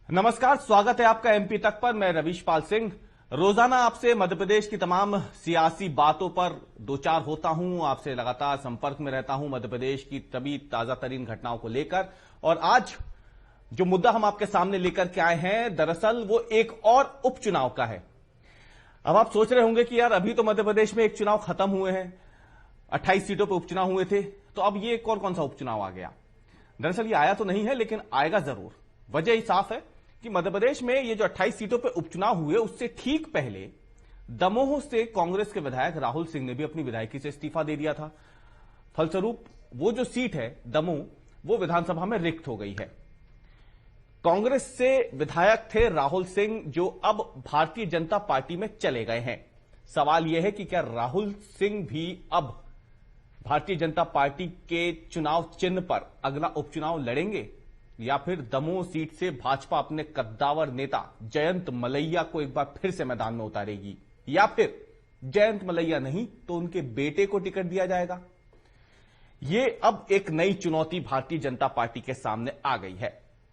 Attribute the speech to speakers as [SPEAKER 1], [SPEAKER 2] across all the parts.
[SPEAKER 1] नमस्कार, स्वागत है आपका एमपी तक पर। मैं रवीश पाल सिंह रोजाना आपसे मध्य प्रदेश की तमाम सियासी बातों पर दो चार होता हूं, आपसे लगातार संपर्क में रहता हूं मध्य प्रदेश की तभी ताजा तरीन घटनाओं को लेकर। और आज जो मुद्दा हम आपके सामने लेकर के आए हैं, दरअसल वो एक और उपचुनाव का है। अब आप सोच रहे होंगे कि यार अभी तो मध्य प्रदेश में एक चुनाव खत्म हुए हैं, 28 सीटों पर उपचुनाव हुए थे, तो अब ये एक और कौन सा उपचुनाव आ गया। दरअसल ये आया तो नहीं है, लेकिन आएगा जरूर। वजह ही साफ है कि मध्य प्रदेश में ये जो 28 सीटों पर उपचुनाव हुए, उससे ठीक पहले दमोह से कांग्रेस के विधायक राहुल सिंह ने भी अपनी विधायकी से इस्तीफा दे दिया था। फलस्वरूप वो जो सीट है दमोह, वो विधानसभा में रिक्त हो गई है। कांग्रेस से विधायक थे राहुल सिंह, जो अब भारतीय जनता पार्टी में चले गए हैं। सवाल यह है कि क्या राहुल सिंह भी अब भारतीय जनता पार्टी के चुनाव चिन्ह पर अगला उपचुनाव लड़ेंगे, या फिर दमोह सीट से भाजपा अपने कद्दावर नेता जयंत मलैया को एक बार फिर से मैदान में उतारेगी, या फिर जयंत मलैया नहीं तो उनके बेटे को टिकट दिया जाएगा। यह अब एक नई चुनौती भारतीय जनता पार्टी के सामने आ गई है।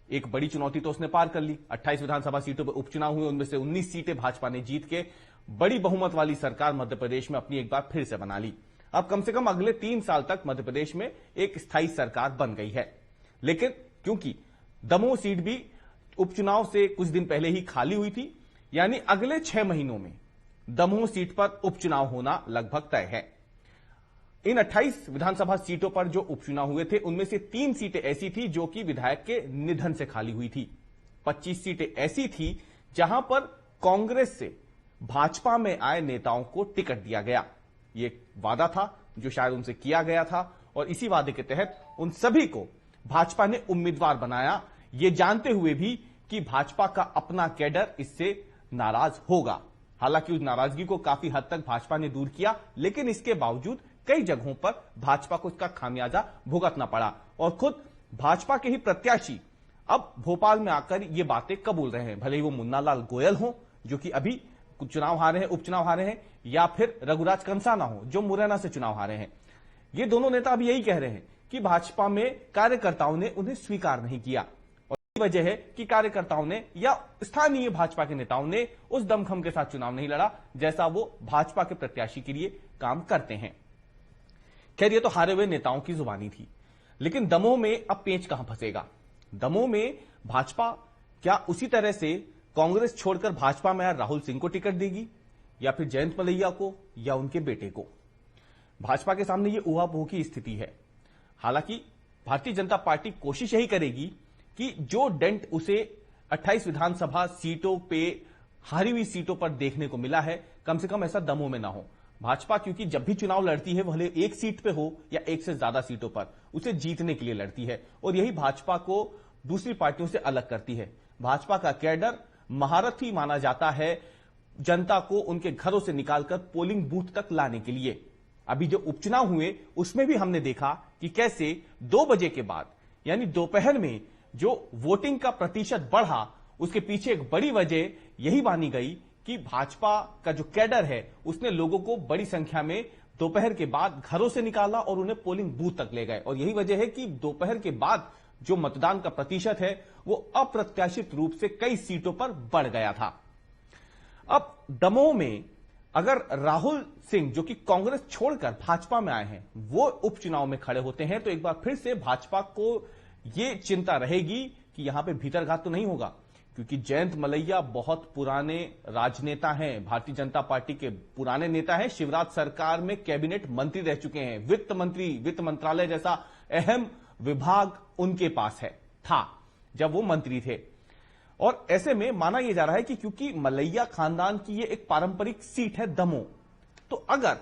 [SPEAKER 1] एक बड़ी चुनौती तो उसने पार कर ली। 28 विधानसभा सीटों पर उपचुनाव हुए, उनमें से 19 सीटें भाजपा ने जीत के बड़ी बहुमत वाली सरकार मध्य प्रदेश में अपनी एक बार फिर से बना ली। अब कम से कम अगले 3 साल तक मध्य प्रदेश में एक स्थायी सरकार बन गई है। लेकिन क्योंकि दमोह सीट भी उपचुनाव से कुछ दिन पहले ही खाली हुई थी, यानी अगले 6 महीनों में दमोह सीट पर उपचुनाव होना लगभग तय है। इन 28 विधानसभा सीटों पर जो उपचुनाव हुए थे, उनमें से 3 सीटें ऐसी थी जो कि विधायक के निधन से खाली हुई थी। 25 सीटें ऐसी थी जहां पर कांग्रेस से भाजपा में आए नेताओं को टिकट दिया गया। यह वादा था जो शायद उनसे किया गया था, और इसी वादे के तहत उन सभी को भाजपा ने उम्मीदवार बनाया, यह जानते हुए भी कि भाजपा का अपना कैडर इससे नाराज होगा। हालांकि उस नाराजगी को काफी हद तक भाजपा ने दूर किया, लेकिन इसके बावजूद कई जगहों पर भाजपा को इसका खामियाजा भुगतना पड़ा। और खुद भाजपा के ही प्रत्याशी अब भोपाल में आकर ये बातें कबूल रहे हैं, भले ही वो मुन्ना लाल गोयल हो जो कि अभी चुनाव हारे हैं, उपचुनाव हारे हैं, या फिर रघुराज कंसाना हो जो मुरैना से चुनाव हारे हैं। ये दोनों नेता अभी यही कह रहे हैं कि भाजपा में कार्यकर्ताओं ने उन्हें स्वीकार नहीं किया, और यही वजह है कि कार्यकर्ताओं ने या स्थानीय भाजपा के नेताओं ने उस दमखम के साथ चुनाव नहीं लड़ा जैसा वो भाजपा के प्रत्याशी के लिए काम करते हैं। खैर, ये तो हारे हुए नेताओं की जुबानी थी, लेकिन दमोह में अब पेंच कहां फंसेगा। दमोह में भाजपा क्या उसी तरह से कांग्रेस छोड़कर भाजपा में राहुल सिंह को टिकट देगी, या फिर जयंत मलैया को, या उनके बेटे को। भाजपा के सामने यह ऊहापोह की स्थिति है। हालांकि भारतीय जनता पार्टी कोशिश यही करेगी कि जो डेंट उसे 28 विधानसभा सीटों पे हारी हुई सीटों पर देखने को मिला है, कम से कम ऐसा दमोह में ना हो। भाजपा क्योंकि जब भी चुनाव लड़ती है, भले एक सीट पे हो या एक से ज्यादा सीटों पर, उसे जीतने के लिए लड़ती है, और यही भाजपा को दूसरी पार्टियों से अलग करती है। भाजपा का कैडर महारथी माना जाता है जनता को उनके घरों से निकालकर पोलिंग बूथ तक लाने के लिए। अभी जो उपचुनाव हुए उसमें भी हमने देखा कि कैसे 2 बजे के बाद, यानी दोपहर में जो वोटिंग का प्रतिशत बढ़ा, उसके पीछे एक बड़ी वजह यही मानी गई कि भाजपा का जो कैडर है उसने लोगों को बड़ी संख्या में दोपहर के बाद घरों से निकाला और उन्हें पोलिंग बूथ तक ले गए। और यही वजह है कि दोपहर के बाद जो मतदान का प्रतिशत है वो अप्रत्याशित रूप से कई सीटों पर बढ़ गया था। अब दमोह में अगर राहुल सिंह, जो कि कांग्रेस छोड़कर भाजपा में आए हैं, वो उपचुनाव में खड़े होते हैं, तो एक बार फिर से भाजपा को यह चिंता रहेगी कि यहां पे भीतरघात तो नहीं होगा, क्योंकि जयंत मलैया बहुत पुराने राजनेता हैं, भारतीय जनता पार्टी के पुराने नेता हैं। शिवराज सरकार में कैबिनेट मंत्री रह चुके हैं, वित्त मंत्री, वित्त मंत्रालय जैसा अहम विभाग उनके पास था जब वो मंत्री थे। और ऐसे में माना यह जा रहा है कि क्योंकि मलैया खानदान की ये एक पारंपरिक सीट है दमोह, तो अगर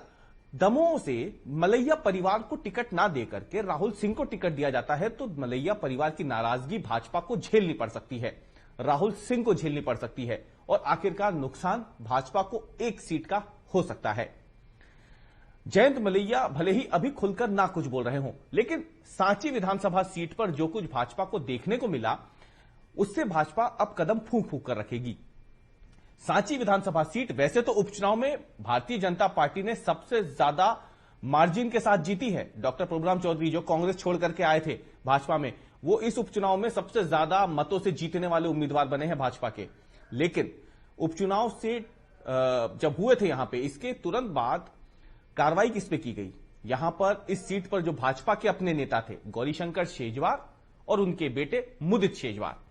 [SPEAKER 1] दमोह से मलैया परिवार को टिकट ना देकर के राहुल सिंह को टिकट दिया जाता है, तो मलैया परिवार की नाराजगी भाजपा को झेलनी पड़ सकती है, राहुल सिंह को झेलनी पड़ सकती है, और आखिरकार नुकसान भाजपा को एक सीट का हो सकता है। जयंत मलैया भले ही अभी खुलकर ना कुछ बोल रहे हों, लेकिन सांची विधानसभा सीट पर जो कुछ भाजपा को देखने को मिला, उससे भाजपा अब कदम फूंक फूंक कर रखेगी। सांची विधानसभा सीट वैसे तो उपचुनाव में भारतीय जनता पार्टी ने सबसे ज्यादा मार्जिन के साथ जीती है। डॉक्टर प्रभुराम चौधरी जो कांग्रेस छोड़ करके आए थे भाजपा में, वो इस उपचुनाव में सबसे ज्यादा मतों से जीतने वाले उम्मीदवार बने हैं भाजपा के। लेकिन उपचुनाव से जब हुए थे यहां पे, इसके तुरंत बाद कार्रवाई किस पे की गई? यहां पर इस सीट पर जो भाजपा के अपने नेता थे गौरीशंकर शेजवार और उनके बेटे मुदित शेजवार।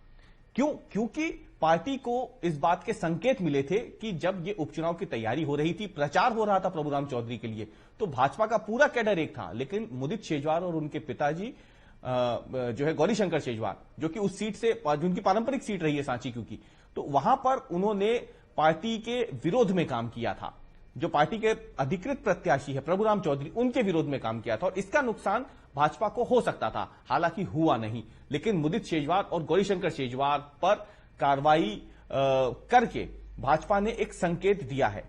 [SPEAKER 1] क्योंकि पार्टी को इस बात के संकेत मिले थे कि जब ये उपचुनाव की तैयारी हो रही थी, प्रचार हो रहा था प्रभुराम चौधरी के लिए, तो भाजपा का पूरा कैडर एक था, लेकिन मुदित शेजवार और उनके पिताजी जो है गौरीशंकर शेजवार, जो कि उस सीट से, जिनकी पारंपरिक सीट रही है सांची क्योंकि, तो वहां पर उन्होंने पार्टी के विरोध में काम किया था। जो पार्टी के अधिकृत प्रत्याशी है प्रभुराम चौधरी, उनके विरोध में काम किया था और इसका नुकसान भाजपा को हो सकता था, हालांकि हुआ नहीं। लेकिन मुदित शेजवार और गौरीशंकर शेजवार पर कार्रवाई करके भाजपा ने एक संकेत दिया है।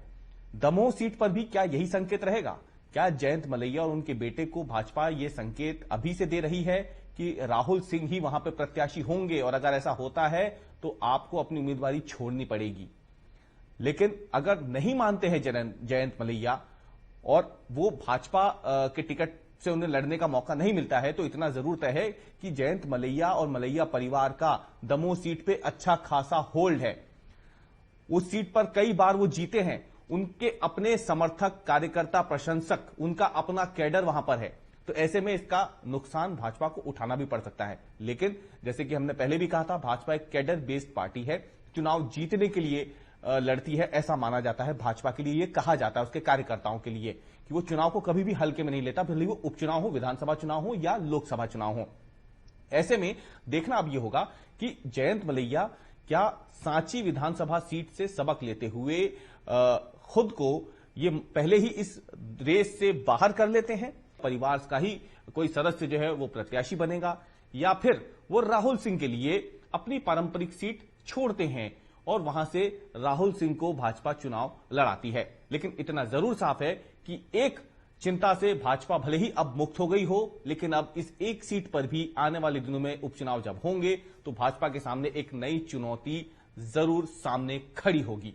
[SPEAKER 1] दमोह सीट पर भी क्या यही संकेत रहेगा? क्या जयंत मलैया और उनके बेटे को भाजपा ये संकेत अभी से दे रही है कि राहुल सिंह ही वहां पर प्रत्याशी होंगे, और अगर ऐसा होता है तो आपको अपनी उम्मीदवारी छोड़नी पड़ेगी? लेकिन अगर नहीं मानते हैं जयंत मलैया और वो भाजपा के टिकट से उन्हें लड़ने का मौका नहीं मिलता है, तो इतना जरूर तय है कि जयंत मलैया और मलैया परिवार का दमोह सीट पे अच्छा खासा होल्ड है। उस सीट पर कई बार वो जीते हैं, उनके अपने समर्थक, कार्यकर्ता, प्रशंसक, उनका अपना कैडर वहां पर है। तो ऐसे में इसका नुकसान भाजपा को उठाना भी पड़ सकता है। लेकिन जैसे कि हमने पहले भी कहा था, भाजपा एक कैडर बेस्ड पार्टी है, चुनाव जीतने के लिए लड़ती है, ऐसा माना जाता है भाजपा के लिए। ये कहा जाता है उसके कार्यकर्ताओं के लिए कि वो चुनाव को कभी भी हल्के में नहीं लेता, भले वो उपचुनाव हो, विधानसभा चुनाव हो या लोकसभा चुनाव हो। ऐसे में देखना अब ये होगा कि जयंत मलैया क्या सांची विधानसभा सीट से सबक लेते हुए खुद को ये पहले ही इस रेस से बाहर कर लेते हैं, परिवार का ही कोई सदस्य जो है वो प्रत्याशी बनेगा, या फिर वो राहुल सिंह के लिए अपनी पारंपरिक सीट छोड़ते हैं और वहां से राहुल सिंह को भाजपा चुनाव लड़ाती है। लेकिन इतना जरूर साफ है कि एक चिंता से भाजपा भले ही अब मुक्त हो गई हो, लेकिन अब इस एक सीट पर भी आने वाले दिनों में उपचुनाव जब होंगे तो भाजपा के सामने एक नई चुनौती जरूर सामने खड़ी होगी।